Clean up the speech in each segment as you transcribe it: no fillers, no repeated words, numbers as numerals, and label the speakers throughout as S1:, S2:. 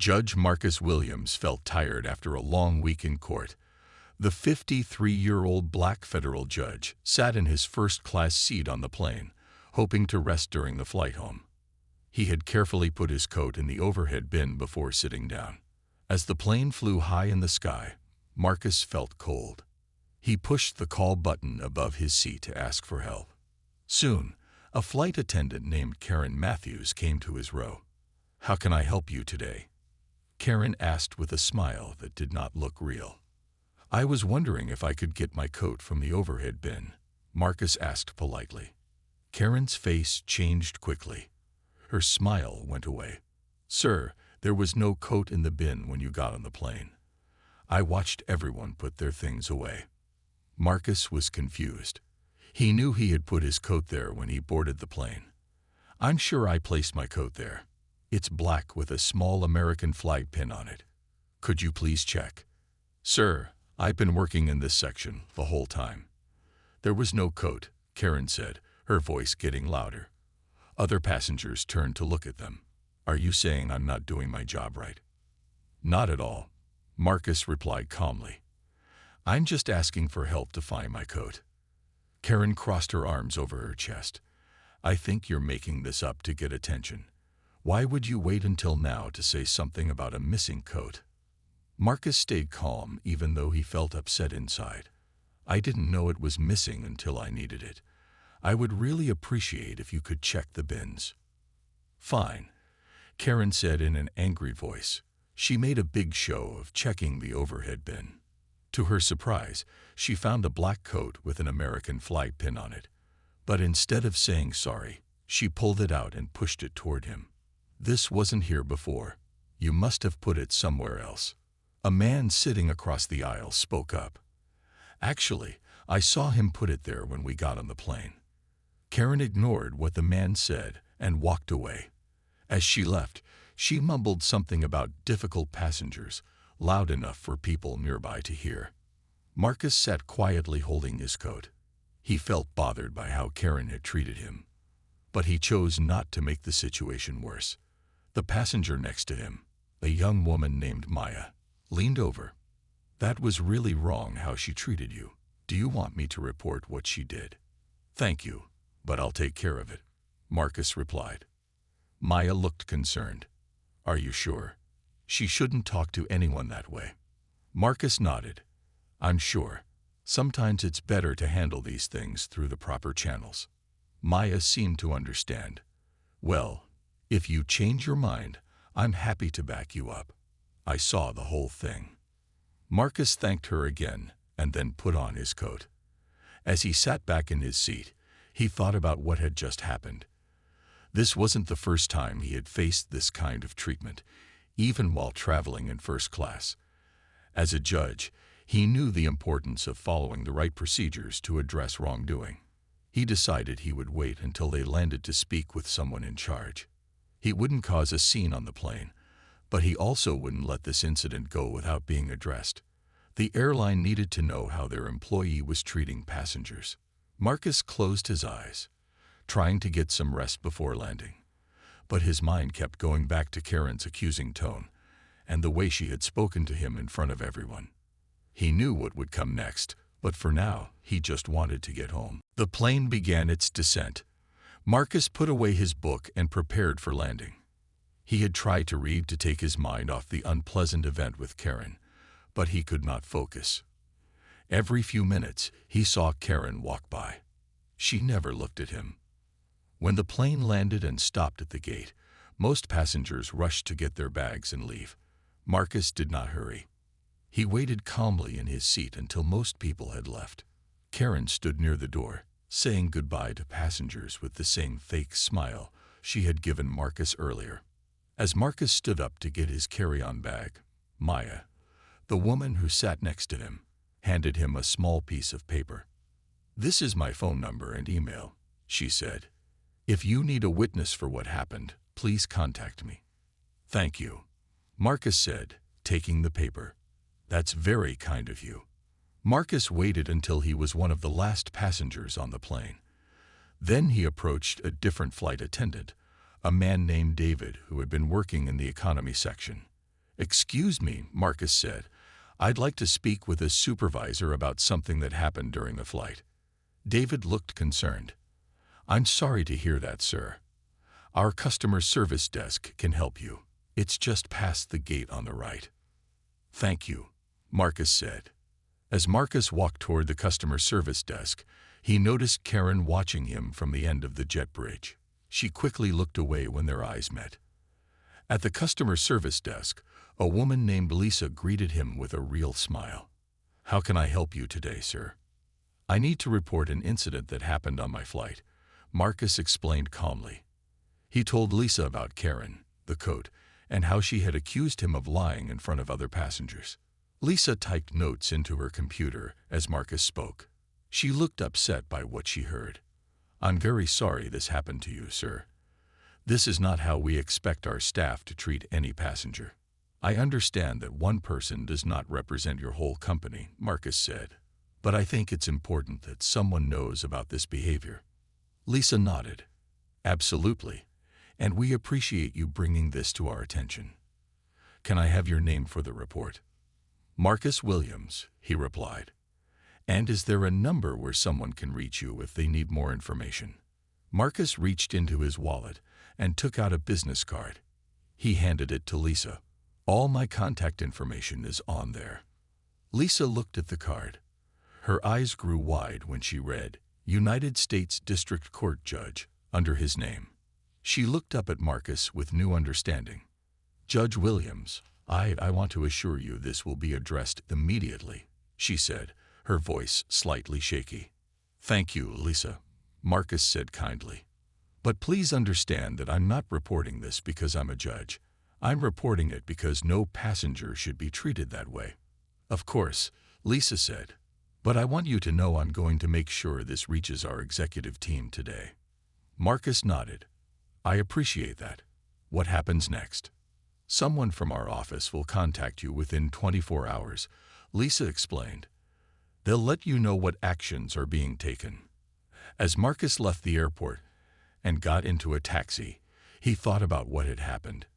S1: Judge Marcus Williams felt tired after a long week in court. The 53-year-old black federal judge sat in his first-class seat on the plane, hoping to rest during the flight home. He had carefully put his coat in the overhead bin before sitting down. As the plane flew high in the sky, Marcus felt cold. He pushed the call button above his seat to ask for help. Soon, a flight attendant named Karen Matthews came to his row. "How can I help you today?" Karen asked with a smile that did not look real. "I was wondering if I could get my coat from the overhead bin," Marcus asked politely. Karen's face changed quickly. Her smile went away. "Sir, there was no coat in the bin when you got on the plane. I watched everyone put their things away." Marcus was confused. He knew he had put his coat there when he boarded the plane. "I'm sure I placed my coat there. It's black with a small American flag pin on it. Could you please check?" "Sir, I've been working in this section the whole time." "There was no coat," Karen said, her voice getting louder. Other passengers turned to look at them. "Are you saying I'm not doing my job right?" "Not at all," Marcus replied calmly. "I'm just asking for help to find my coat." Karen crossed her arms over her chest. "I think you're making this up to get attention. Why would you wait until now to say something about a missing coat?" Marcus stayed calm even though he felt upset inside. "I didn't know it was missing until I needed it. I would really appreciate if you could check the bins." "Fine," Karen said in an angry voice. She made a big show of checking the overhead bin. To her surprise, she found a black coat with an American flag pin on it. But instead of saying sorry, she pulled it out and pushed it toward him. "This wasn't here before. You must have put it somewhere else." A man sitting across the aisle spoke up. "Actually, I saw him put it there when we got on the plane." Karen ignored what the man said and walked away. As she left, she mumbled something about difficult passengers, loud enough for people nearby to hear. Marcus sat quietly holding his coat. He felt bothered by how Karen had treated him. But he chose not to make the situation worse. The passenger next to him, a young woman named Maya, leaned over. "That was really wrong how she treated you. Do you want me to report what she did?" "Thank you, but I'll take care of it," Marcus replied. Maya looked concerned. "Are you sure? She shouldn't talk to anyone that way." Marcus nodded. "I'm sure. Sometimes it's better to handle these things through the proper channels." Maya seemed to understand. "Well, if you change your mind, I'm happy to back you up. I saw the whole thing." Marcus thanked her again and then put on his coat. As he sat back in his seat, he thought about what had just happened. This wasn't the first time he had faced this kind of treatment, even while traveling in first class. As a judge, he knew the importance of following the right procedures to address wrongdoing. He decided he would wait until they landed to speak with someone in charge. He wouldn't cause a scene on the plane, but he also wouldn't let this incident go without being addressed. The airline needed to know how their employee was treating passengers. Marcus closed his eyes, trying to get some rest before landing. But his mind kept going back to Karen's accusing tone and the way she had spoken to him in front of everyone. He knew what would come next, but for now, he just wanted to get home. The plane began its descent. Marcus put away his book and prepared for landing. He had tried to read to take his mind off the unpleasant event with Karen, but he could not focus. Every few minutes, he saw Karen walk by. She never looked at him. When the plane landed and stopped at the gate, most passengers rushed to get their bags and leave. Marcus did not hurry. He waited calmly in his seat until most people had left. Karen stood near the door, saying goodbye to passengers with the same fake smile she had given Marcus earlier. As Marcus stood up to get his carry-on bag, Maya, the woman who sat next to him, handed him a small piece of paper. "This is my phone number and email," she said. "If you need a witness for what happened, please contact me." "Thank you," Marcus said, taking the paper. "That's very kind of you." Marcus waited until he was one of the last passengers on the plane. Then he approached a different flight attendant, a man named David who had been working in the economy section. "Excuse me," Marcus said. "I'd like to speak with a supervisor about something that happened during the flight." David looked concerned. "I'm sorry to hear that, sir. Our customer service desk can help you. It's just past the gate on the right." "Thank you," Marcus said. As Marcus walked toward the customer service desk, he noticed Karen watching him from the end of the jet bridge. She quickly looked away when their eyes met. At the customer service desk, a woman named Lisa greeted him with a real smile. "How can I help you today, sir?" "I need to report an incident that happened on my flight," Marcus explained calmly. He told Lisa about Karen, the coat, and how she had accused him of lying in front of other passengers. Lisa typed notes into her computer as Marcus spoke. She looked upset by what she heard. "I'm very sorry this happened to you, sir. This is not how we expect our staff to treat any passenger." "I understand that one person does not represent your whole company," Marcus said, "but I think it's important that someone knows about this behavior." Lisa nodded. "Absolutely, and we appreciate you bringing this to our attention. Can I have your name for the report?" "Marcus Williams," he replied. "And is there a number where someone can reach you if they need more information?" Marcus reached into his wallet and took out a business card. He handed it to Lisa. "All my contact information is on there." Lisa looked at the card. Her eyes grew wide when she read, "United States District Court Judge," under his name. She looked up at Marcus with new understanding. "Judge Williams, I want to assure you this will be addressed immediately," she said, her voice slightly shaky. "Thank you, Lisa," Marcus said kindly. "But please understand that I'm not reporting this because I'm a judge. I'm reporting it because no passenger should be treated that way." "Of course," Lisa said. "But I want you to know I'm going to make sure this reaches our executive team today." Marcus nodded. "I appreciate that. What happens next?" "Someone from our office will contact you within 24 hours, Lisa explained. "They'll let you know what actions are being taken." As Marcus left the airport and got into a taxi, he thought about what had happened.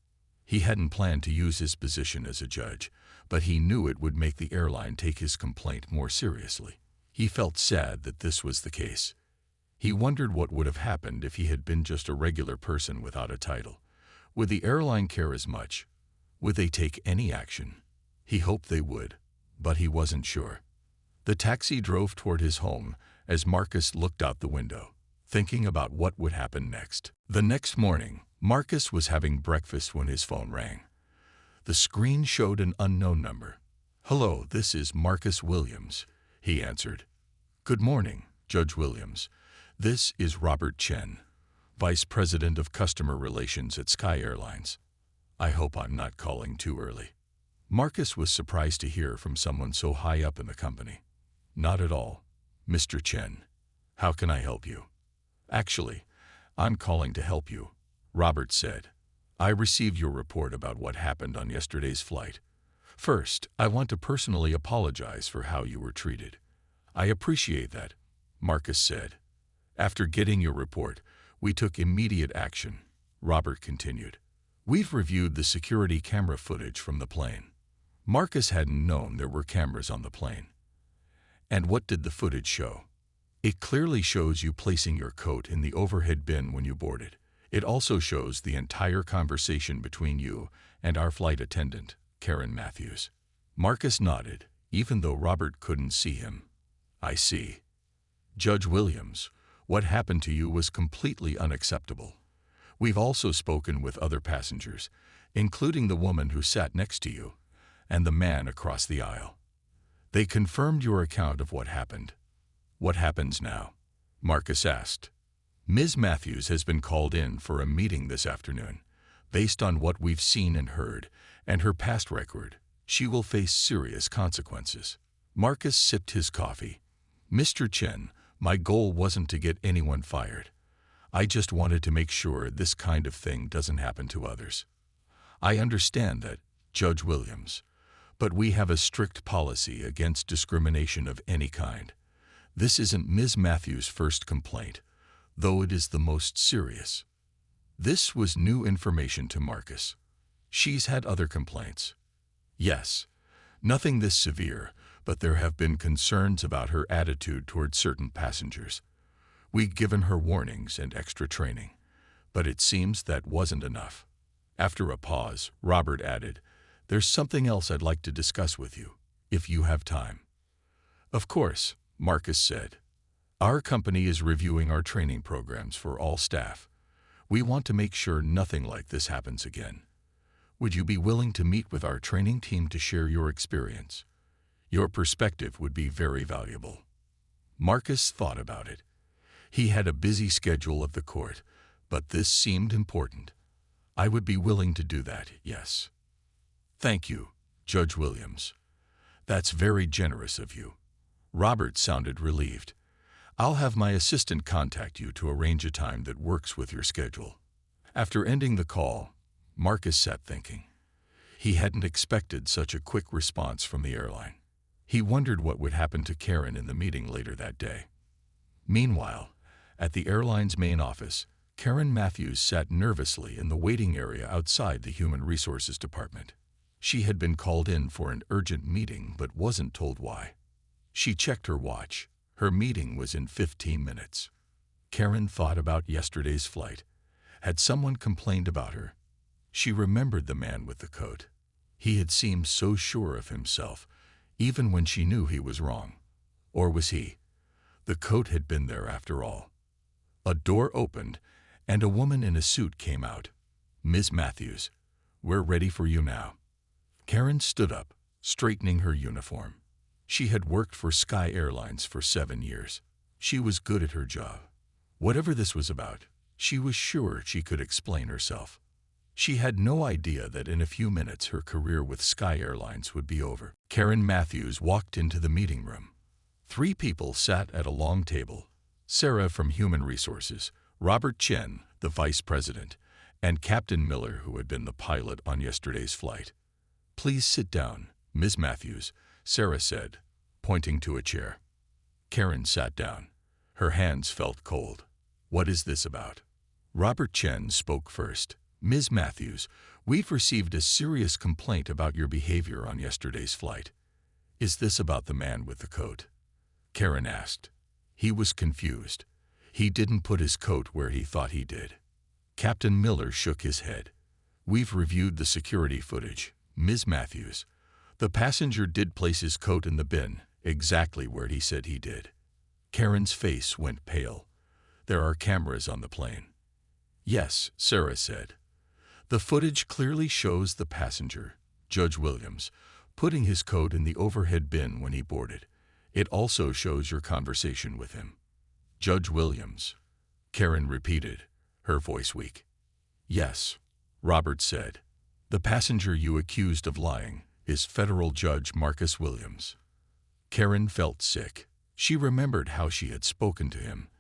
S1: He hadn't planned to use his position as a judge, but he knew it would make the airline take his complaint more seriously. He felt sad that this was the case. He wondered what would have happened if he had been just a regular person without a title. Would the airline care as much? Would they take any action? He hoped they would, but he wasn't sure. The taxi drove toward his home as Marcus looked out the window, thinking about what would happen next. The next morning, Marcus was having breakfast when his phone rang. The screen showed an unknown number. "Hello, this is Marcus Williams," he answered. "Good morning, Judge Williams. This is Robert Chen, Vice President of Customer Relations at Sky Airlines. I hope I'm not calling too early." Marcus was surprised to hear from someone so high up in the company. "Not at all, Mr. Chen. How can I help you?" "Actually, I'm calling to help you," Robert said. "I received your report about what happened on yesterday's flight. First, I want to personally apologize for how you were treated." "I appreciate that," Marcus said. "After getting your report, we took immediate action," Robert continued. "We've reviewed the security camera footage from the plane." Marcus hadn't known there were cameras on the plane. "And what did the footage show?" "It clearly shows you placing your coat in the overhead bin when you boarded. It also shows the entire conversation between you and our flight attendant, Karen Matthews." Marcus nodded, even though Robert couldn't see him. "I see. Judge Williams, what happened to you was completely unacceptable. We've also spoken with other passengers, including the woman who sat next to you, and the man across the aisle. They confirmed your account of what happened." "What happens now?" Marcus asked. "Ms. Matthews has been called in for a meeting this afternoon. Based on what we've seen and heard, and her past record, she will face serious consequences." Marcus sipped his coffee. "Mr. Chen, my goal wasn't to get anyone fired. I just wanted to make sure this kind of thing doesn't happen to others." "I understand that, Judge Williams, but we have a strict policy against discrimination of any kind. This isn't Ms. Matthews' first complaint, though it is the most serious." This was new information to Marcus. She's had other complaints. Yes, nothing this severe, but there have been concerns about her attitude toward certain passengers. We've given her warnings and extra training, but it seems that wasn't enough. After a pause, Robert added, "There's something else I'd like to discuss with you, if you have time." "Of course," Marcus said. "Our company is reviewing our training programs for all staff. We want to make sure nothing like this happens again. Would you be willing to meet with our training team to share your experience? Your perspective would be very valuable." Marcus thought about it. He had a busy schedule of the court, but this seemed important. "I would be willing to do that, yes." "Thank you, Judge Williams. That's very generous of you." Robert sounded relieved. "I'll have my assistant contact you to arrange a time that works with your schedule." After ending the call, Marcus sat thinking. He hadn't expected such a quick response from the airline. He wondered what would happen to Karen in the meeting later that day. Meanwhile, at the airline's main office, Karen Matthews sat nervously in the waiting area outside the Human Resources Department. She had been called in for an urgent meeting but wasn't told why. She checked her watch. Her meeting was in 15 minutes. Karen thought about yesterday's flight. Had someone complained about her? She remembered the man with the coat. He had seemed so sure of himself, even when she knew he was wrong. Or was he? The coat had been there after all. A door opened, and a woman in a suit came out. "Ms. Matthews, we're ready for you now." Karen stood up, straightening her uniform. She had worked for Sky Airlines for 7 years. She was good at her job. Whatever this was about, she was sure she could explain herself. She had no idea that in a few minutes her career with Sky Airlines would be over. Karen Matthews walked into the meeting room. 3 people sat at a long table: Sarah from Human Resources, Robert Chen, the vice president, and Captain Miller, who had been the pilot on yesterday's flight. "Please sit down, Ms. Matthews," Sarah said, pointing to a chair. Karen sat down. Her hands felt cold. "What is this about?" Robert Chen spoke first. "Ms. Matthews, we've received a serious complaint about your behavior on yesterday's flight." "Is this about the man with the coat?" Karen asked. He was confused. He didn't put his coat where he thought he did. Captain Miller shook his head. "We've reviewed the security footage, Ms. Matthews. The passenger did place his coat in the bin, exactly where he said he did." Karen's face went pale. "There are cameras on the plane." "Yes," Sarah said. "The footage clearly shows the passenger, Judge Williams, putting his coat in the overhead bin when he boarded. It also shows your conversation with him." "Judge Williams," Karen repeated, her voice weak. "Yes," Robert said. "The passenger you accused of lying is Federal Judge Marcus Williams." Karen felt sick. She remembered how she had spoken to him,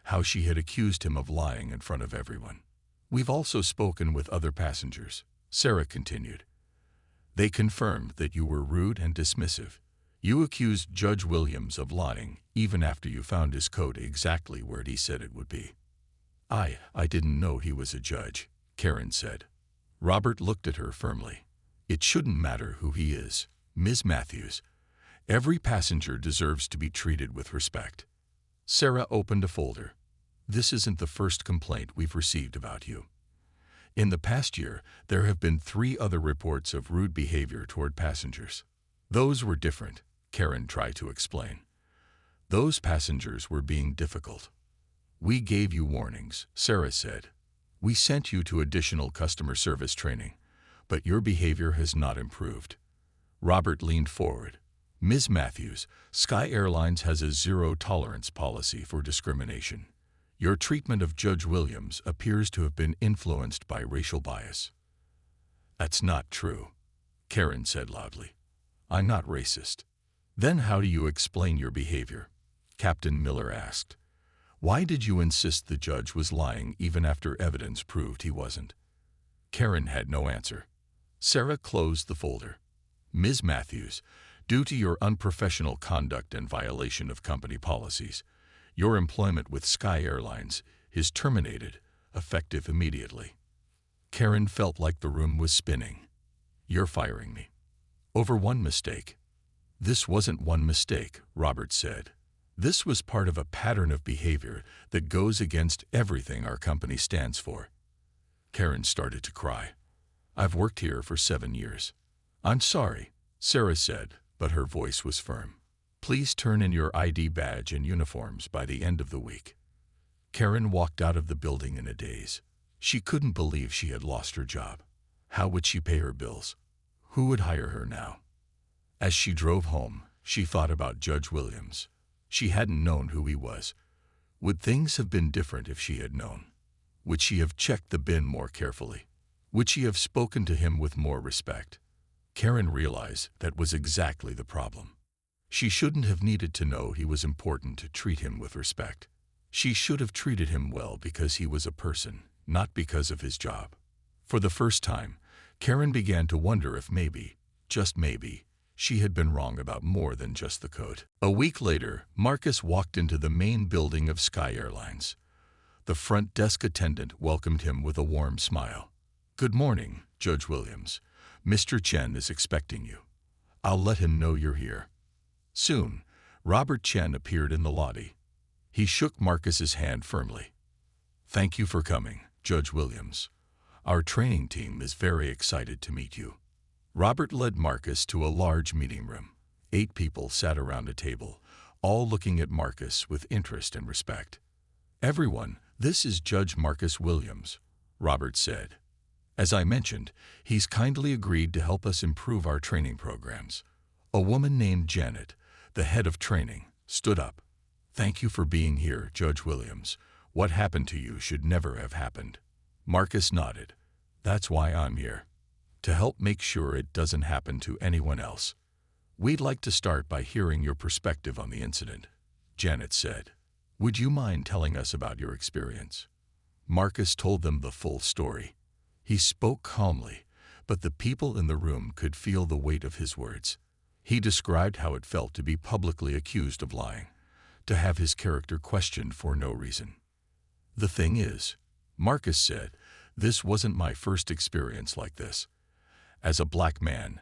S1: how she had accused him of lying in front of everyone. "We've also spoken with other passengers," Sarah continued. "They confirmed that you were rude and dismissive. You accused Judge Williams of lying even after you found his coat exactly where he said it would be." I didn't know he was a judge," Karen said. Robert looked at her firmly. "It shouldn't matter who he is, Ms. Matthews. Every passenger deserves to be treated with respect." Sarah opened a folder. "This isn't the first complaint we've received about you. In the past year, there have been 3 other reports of rude behavior toward passengers. Those were different," Karen tried to explain. "Those passengers were being difficult." "We gave you warnings," Sarah said. "We sent you to additional customer service training, but your behavior has not improved." Robert leaned forward. "Ms. Matthews, Sky Airlines has a zero-tolerance policy for discrimination. Your treatment of Judge Williams appears to have been influenced by racial bias." "That's not true," Karen said loudly. "I'm not racist." "Then how do you explain your behavior?" Captain Miller asked. "Why did you insist the judge was lying even after evidence proved he wasn't?" Karen had no answer. Sarah closed the folder. "Ms. Matthews, due to your unprofessional conduct and violation of company policies, your employment with Sky Airlines is terminated, effective immediately." Karen felt like the room was spinning. "You're firing me." Over one mistake. This wasn't one mistake, Robert said. This was part of a pattern of behavior that goes against everything our company stands for. Karen started to cry. I've worked here for 7 years. I'm sorry, Sarah said, but her voice was firm. Please turn in your ID badge and uniforms by the end of the week. Karen walked out of the building in a daze. She couldn't believe she had lost her job. How would she pay her bills? Who would hire her now? As she drove home, she thought about Judge Williams. She hadn't known who he was. Would things have been different if she had known? Would she have checked the bin more carefully? Would she have spoken to him with more respect? Karen realized that was exactly the problem. She shouldn't have needed to know he was important to treat him with respect. She should have treated him well because he was a person, not because of his job. For the first time, Karen began to wonder if maybe, just maybe, she had been wrong about more than just the code. A week later, Marcus walked into the main building of Sky Airlines. The front desk attendant welcomed him with a warm smile. Good morning, Judge Williams. Mr. Chen is expecting you. I'll let him know you're here. Soon, Robert Chen appeared in the lobby. He shook Marcus's hand firmly. Thank you for coming, Judge Williams. Our training team is very excited to meet you. Robert led Marcus to a large meeting room. 8 people sat around a table, all looking at Marcus with interest and respect. Everyone, this is Judge Marcus Williams, Robert said. As I mentioned, he's kindly agreed to help us improve our training programs. A woman named Janet, the head of training, stood up. Thank you for being here, Judge Williams. What happened to you should never have happened. Marcus nodded. That's why I'm here. To help make sure it doesn't happen to anyone else. We'd like to start by hearing your perspective on the incident, Janet said. Would you mind telling us about your experience? Marcus told them the full story. He spoke calmly, but the people in the room could feel the weight of his words. He described how it felt to be publicly accused of lying, to have his character questioned for no reason. The thing is, Marcus said, this wasn't my first experience like this. As a black man,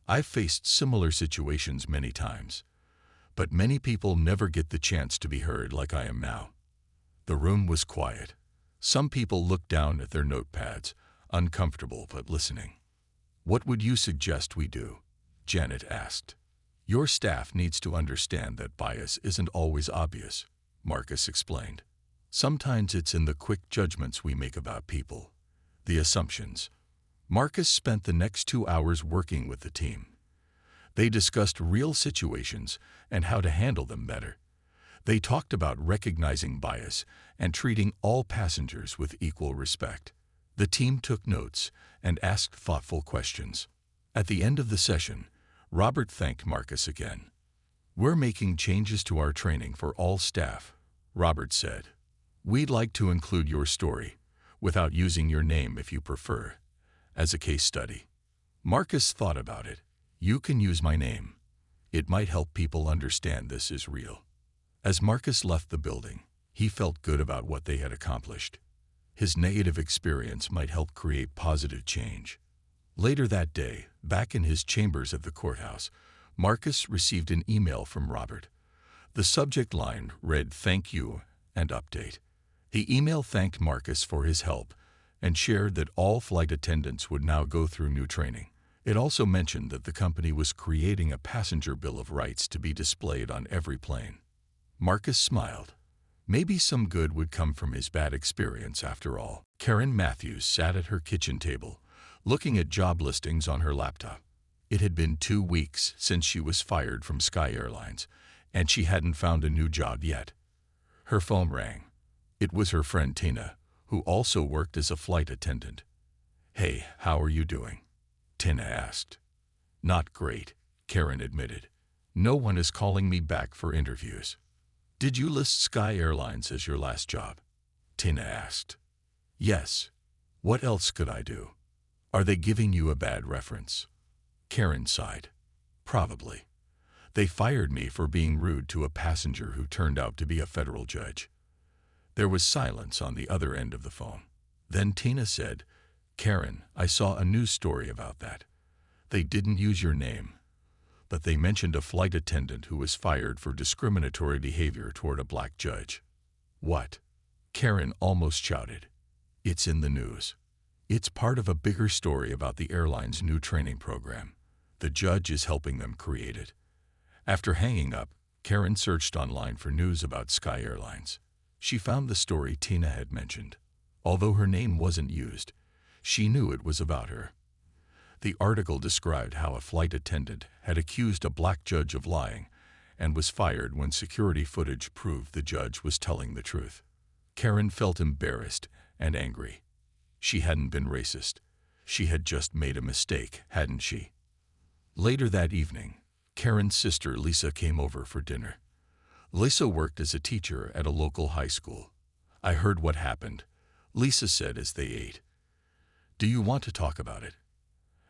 S1: I've faced similar situations many times, but many people never get the chance to be heard like I am now. The room was quiet. Some people looked down at their notepads, uncomfortable but listening. What would you suggest we do? Janet asked. Your staff needs to understand that bias isn't always obvious, Marcus explained. Sometimes it's in the quick judgments we make about people, the assumptions. Marcus spent the next 2 hours working with the team. They discussed real situations and how to handle them better. They talked about recognizing bias and treating all passengers with equal respect. The team took notes and asked thoughtful questions. At the end of the session, Robert thanked Marcus again. We're making changes to our training for all staff, Robert said. We'd like to include your story, without using your name if you prefer, as a case study. Marcus thought about it. You can use my name. It might help people understand this is real. As Marcus left the building, he felt good about what they had accomplished. His negative experience might help create positive change. Later that day, back in his chambers at the courthouse, Marcus received an email from Robert. The subject line read, "Thank you and update." The email thanked Marcus for his help and shared that all flight attendants would now go through new training. It also mentioned that the company was creating a passenger bill of rights to be displayed on every plane. Marcus smiled. Maybe some good would come from his bad experience after all. Karen Matthews sat at her kitchen table, looking at job listings on her laptop. It had been 2 weeks since she was fired from Sky Airlines, and she hadn't found a new job yet. Her phone rang. It was her friend Tina, who also worked as a flight attendant. Hey, how are you doing? Tina asked. Not great, Karen admitted. No one is calling me back for interviews. Did you list Sky Airlines as your last job? Tina asked. Yes. What else could I do? Are they giving you a bad reference? Karen sighed. Probably. They fired me for being rude to a passenger who turned out to be a federal judge. There was silence on the other end of the phone. Then Tina said, Karen, I saw a news story about that. They didn't use your name, but they mentioned a flight attendant who was fired for discriminatory behavior toward a black judge. What? Karen almost shouted. It's in the news. It's part of a bigger story about the airline's new training program. The judge is helping them create it. After hanging up, Karen searched online for news about Sky Airlines. She found the story Tina had mentioned. Although her name wasn't used, she knew it was about her. The article described how a flight attendant had accused a black judge of lying and was fired when security footage proved the judge was telling the truth. Karen felt embarrassed and angry. She hadn't been racist. She had just made a mistake, hadn't she? Later that evening, Karen's sister Lisa came over for dinner. Lisa worked as a teacher at a local high school. I heard what happened, Lisa said as they ate. Do you want to talk about it?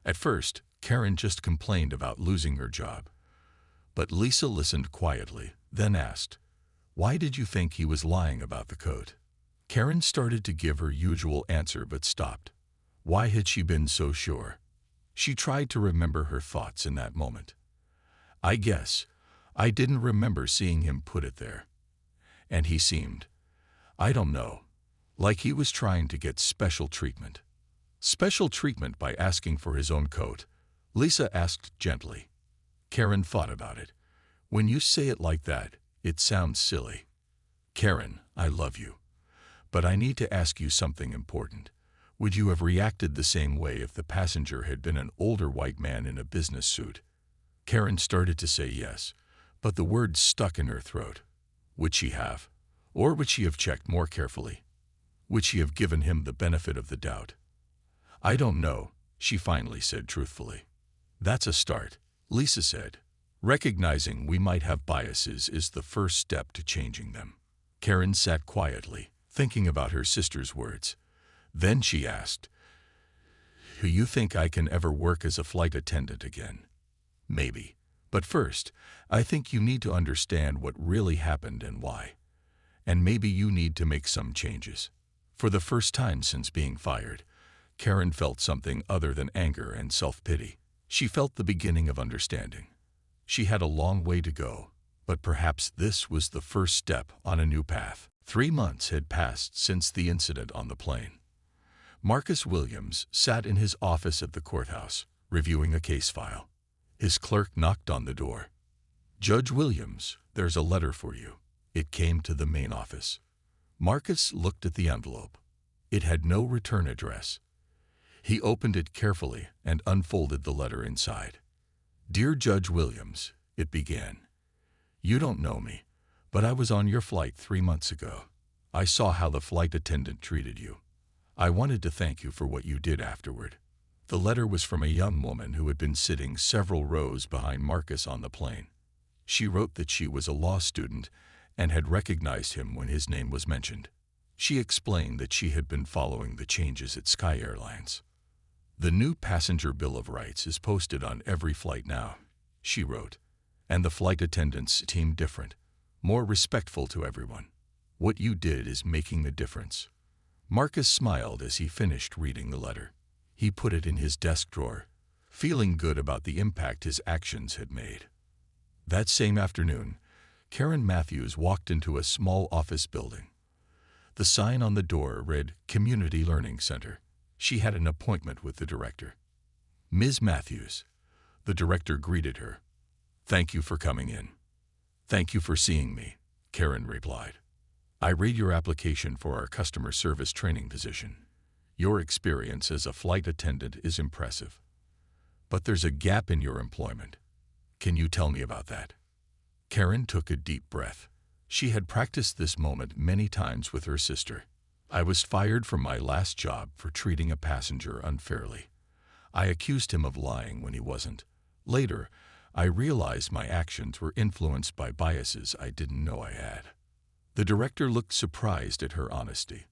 S1: At first, Karen just complained about losing her job. But Lisa listened quietly, then asked, why did you think he was lying about the coat? Karen started to give her usual answer but stopped. Why had she been so sure? She tried to remember her thoughts in that moment. I guess I didn't remember seeing him put it there. And he seemed, I don't know, like he was trying to get special treatment. Special treatment by asking for his own coat? Lisa asked gently. Karen thought about it. When you say it like that, it sounds silly. Karen, I love you. But I need to ask you something important. Would you have reacted the same way if the passenger had been an older white man in a business suit? Karen started to say yes, but the words stuck in her throat. Would she have? Or would she have checked more carefully? Would she have given him the benefit of the doubt? I don't know, she finally said truthfully. That's a start, Lisa said. Recognizing we might have biases is the first step to changing them. Karen sat quietly, thinking about her sister's words. Then she asked, do you think I can ever work as a flight attendant again? Maybe. But first, I think you need to understand what really happened and why. And maybe you need to make some changes. For the first time since being fired, Karen felt something other than anger and self-pity. She felt the beginning of understanding. She had a long way to go, but perhaps this was the first step on a new path. 3 months had passed since the incident on the plane. Marcus Williams sat in his office at the courthouse, reviewing a case file. His clerk knocked on the door. Judge Williams, there's a letter for you. It came to the main office. Marcus looked at the envelope. It had no return address. He opened it carefully and unfolded the letter inside. Dear Judge Williams, it began. You don't know me, but I was on your flight 3 months ago. I saw how the flight attendant treated you. I wanted to thank you for what you did afterward. The letter was from a young woman who had been sitting several rows behind Marcus on the plane. She wrote that she was a law student and had recognized him when his name was mentioned. She explained that she had been following the changes at Sky Airlines. The new passenger Bill of Rights is posted on every flight now, she wrote, and the flight attendants seem different, more respectful to everyone. What you did is making the difference. Marcus smiled as he finished reading the letter. He put it in his desk drawer, feeling good about the impact his actions had made. That same afternoon, Karen Matthews walked into a small office building. The sign on the door read Community Learning Center. She had an appointment with the director. Ms. Matthews, the director greeted her. Thank you for coming in. Thank you for seeing me, Karen replied. I read your application for our customer service training position. Your experience as a flight attendant is impressive. But there's a gap in your employment. Can you tell me about that? Karen took a deep breath. She had practiced this moment many times with her sister. I was fired from my last job for treating a passenger unfairly. I accused him of lying when he wasn't. Later, I realized my actions were influenced by biases I didn't know I had. The director looked surprised at her honesty.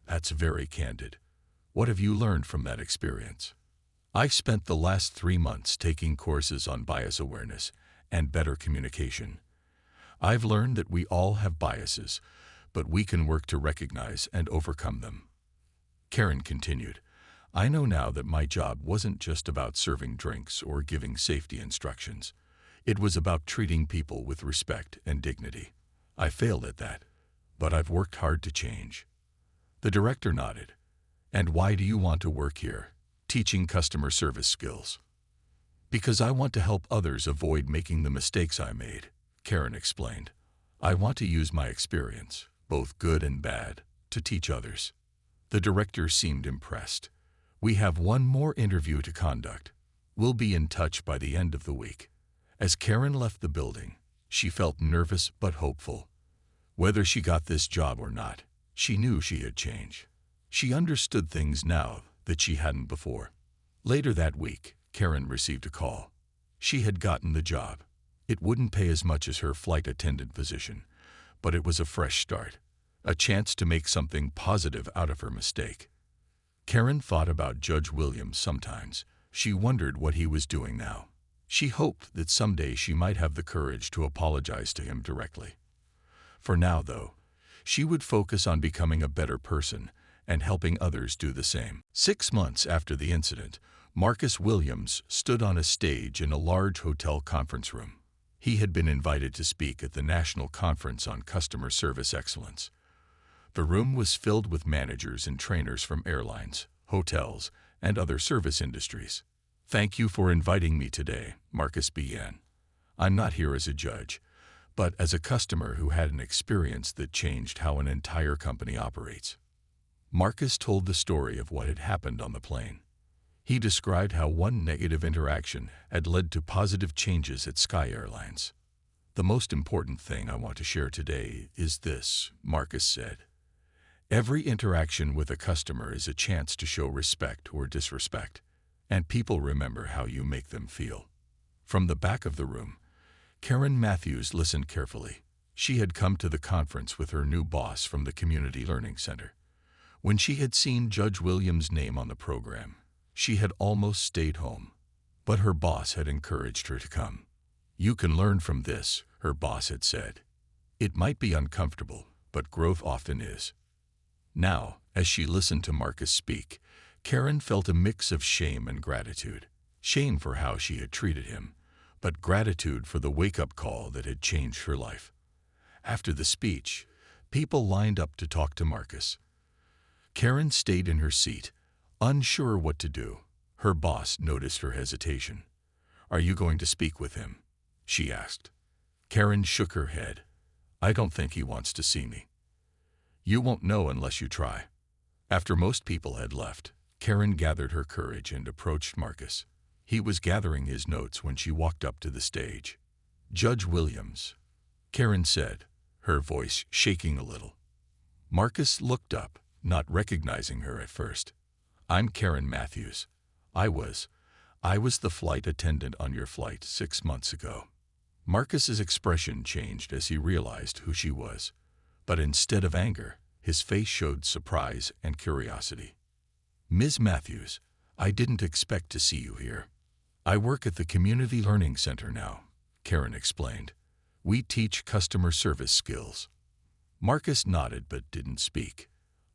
S1: That's very candid. What have you learned from that experience? I've spent the last 3 months taking courses on bias awareness and better communication. I've learned that we all have biases, but we can work to recognize and overcome them. Karen continued, I know now that my job wasn't just about serving drinks or giving safety instructions. It was about treating people with respect and dignity. I failed at that, but I've worked hard to change. The director nodded. And why do you want to work here, teaching customer service skills? Because I want to help others avoid making the mistakes I made, Karen explained. I want to use my experience, both good and bad, to teach others. The director seemed impressed. We have one more interview to conduct. We'll be in touch by the end of the week. As Karen left the building, she felt nervous but hopeful. Whether she got this job or not, she knew she had changed. She understood things now that she hadn't before. Later that week, Karen received a call. She had gotten the job. It wouldn't pay as much as her flight attendant position, but it was a fresh start, a chance to make something positive out of her mistake. Karen thought about Judge Williams sometimes. She wondered what he was doing now. She hoped that someday she might have the courage to apologize to him directly. For now, though, she would focus on becoming a better person and helping others do the same. 6 months after the incident, Marcus Williams stood on a stage in a large hotel conference room. He had been invited to speak at the National Conference on Customer Service Excellence. The room was filled with managers and trainers from airlines, hotels, and other service industries. Thank you for inviting me today, Marcus began. I'm not here as a judge, but as a customer who had an experience that changed how an entire company operates. Marcus told the story of what had happened on the plane. He described how one negative interaction had led to positive changes at Sky Airlines. The most important thing I want to share today is this, Marcus said. Every interaction with a customer is a chance to show respect or disrespect, and people remember how you make them feel. From the back of the room, Karen Matthews listened carefully. She had come to the conference with her new boss from the Community Learning Center. When she had seen Judge Williams' name on the program, she had almost stayed home, but her boss had encouraged her to come. You can learn from this, her boss had said. It might be uncomfortable, but growth often is. Now, as she listened to Marcus speak, Karen felt a mix of shame and gratitude. Shame for how she had treated him, but gratitude for the wake-up call that had changed her life. After the speech, people lined up to talk to Marcus. Karen stayed in her seat, unsure what to do. Her boss noticed her hesitation. Are you going to speak with him? She asked. Karen shook her head. I don't think he wants to see me. You won't know unless you try. After most people had left, Karen gathered her courage and approached Marcus. He was gathering his notes when she walked up to the stage. Judge Williams, Karen said, her voice shaking a little. Marcus looked up, not recognizing her at first. I'm Karen Matthews. I was the flight attendant on your flight 6 months ago. Marcus's expression changed as he realized who she was. But instead of anger, his face showed surprise and curiosity. Ms. Matthews, I didn't expect to see you here. I work at the Community Learning Center now, Karen explained. We teach customer service skills. Marcus nodded but didn't speak.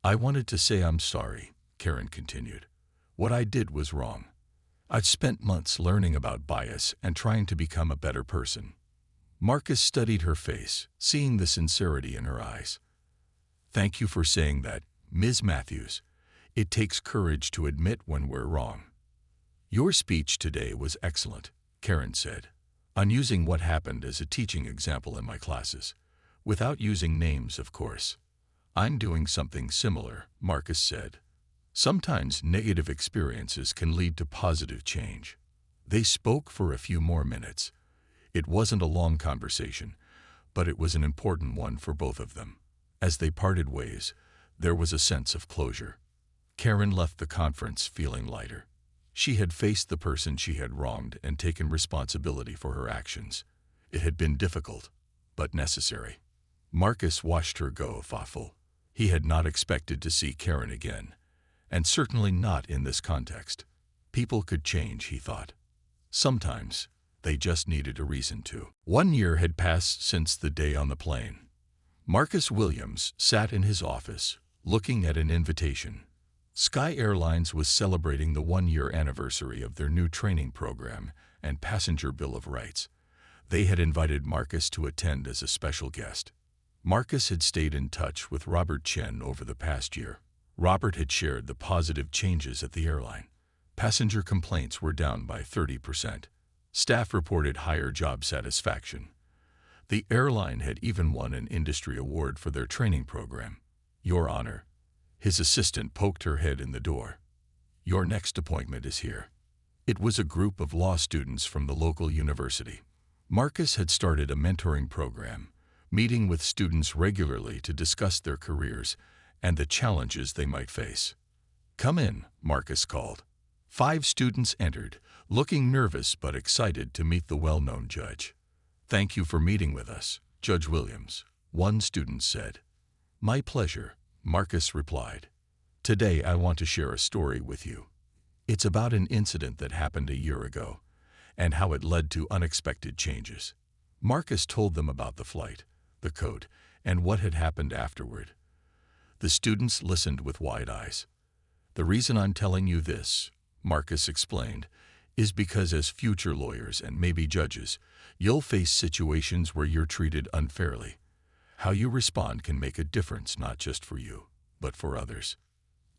S1: I wanted to say I'm sorry, Karen continued. What I did was wrong. I've spent months learning about bias and trying to become a better person. Marcus studied her face, seeing the sincerity in her eyes. Thank you for saying that, Ms. Matthews. It takes courage to admit when we're wrong. Your speech today was excellent, Karen said. I'm using what happened as a teaching example in my classes, without using names, of course. I'm doing something similar, Marcus said. Sometimes negative experiences can lead to positive change. They spoke for a few more minutes. It wasn't a long conversation, but it was an important one for both of them. As they parted ways, there was a sense of closure. Karen left the conference feeling lighter. She had faced the person she had wronged and taken responsibility for her actions. It had been difficult, but necessary. Marcus watched her go, thoughtful. He had not expected to see Karen again, and certainly not in this context. People could change, he thought. Sometimes, they just needed a reason to. 1 year had passed since the day on the plane. Marcus Williams sat in his office, looking at an invitation. Sky Airlines was celebrating the 1-year anniversary of their new training program and passenger bill of rights. They had invited Marcus to attend as a special guest. Marcus had stayed in touch with Robert Chen over the past year. Robert had shared the positive changes at the airline. Passenger complaints were down by 30%. Staff reported higher job satisfaction. The airline had even won an industry award for their training program. "Your Honor." His assistant poked her head in the door. "Your next appointment is here." It was a group of law students from the local university. Marcus had started a mentoring program, meeting with students regularly to discuss their careers and the challenges they might face. "Come in," Marcus called. 5 students entered, looking nervous but excited to meet the well-known judge. "Thank you for meeting with us, Judge Williams," one student said. "My pleasure," Marcus replied. "Today I want to share a story with you. It's about an incident that happened a year ago and how it led to unexpected changes." Marcus told them about the flight, the code, and what had happened afterward. The students listened with wide eyes. "The reason I'm telling you this," Marcus explained, "is because as future lawyers and maybe judges, you'll face situations where you're treated unfairly. How you respond can make a difference not just for you, but for others."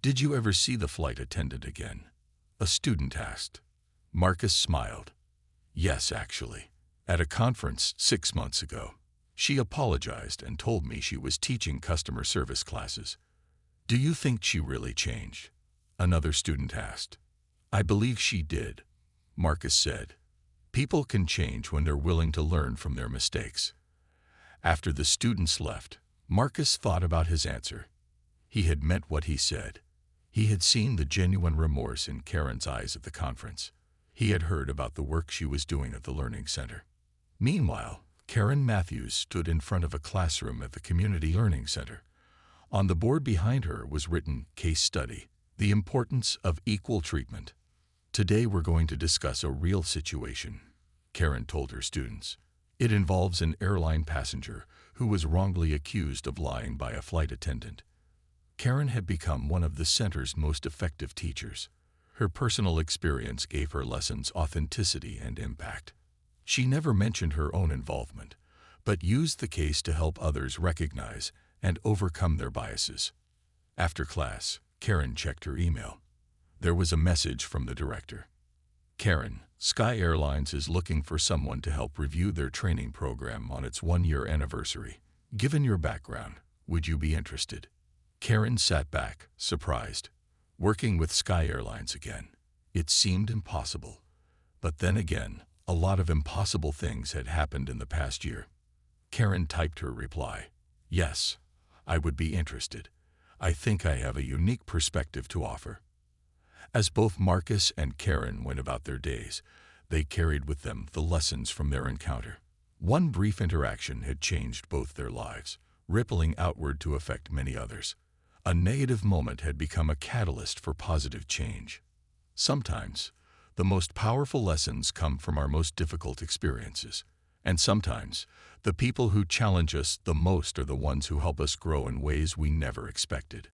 S1: "Did you ever see the flight attendant again?" a student asked. Marcus smiled. "Yes, actually. At a conference 6 months ago. She apologized and told me she was teaching customer service classes." "Do you think she really changed?" another student asked. "I believe she did," Marcus said. "People can change when they're willing to learn from their mistakes." After the students left, Marcus thought about his answer. He had meant what he said. He had seen the genuine remorse in Karen's eyes at the conference. He had heard about the work she was doing at the Learning Center. Meanwhile, Karen Matthews stood in front of a classroom at the Community Learning Center. On the board behind her was written, "Case Study, the Importance of Equal Treatment." "Today we're going to discuss a real situation," Karen told her students. "It involves an airline passenger who was wrongly accused of lying by a flight attendant." Karen had become one of the center's most effective teachers. Her personal experience gave her lessons authenticity and impact. She never mentioned her own involvement, but used the case to help others recognize and overcome their biases. After class, Karen checked her email. There was a message from the director. "Karen, Sky Airlines is looking for someone to help review their training program on its 1-year anniversary. Given your background, would you be interested?" Karen sat back, surprised. Working with Sky Airlines again. It seemed impossible. But then again, a lot of impossible things had happened in the past year. Karen typed her reply. "Yes, I would be interested. I think I have a unique perspective to offer." As both Marcus and Karen went about their days, they carried with them the lessons from their encounter. One brief interaction had changed both their lives, rippling outward to affect many others. A negative moment had become a catalyst for positive change. Sometimes, the most powerful lessons come from our most difficult experiences. And sometimes, the people who challenge us the most are the ones who help us grow in ways we never expected.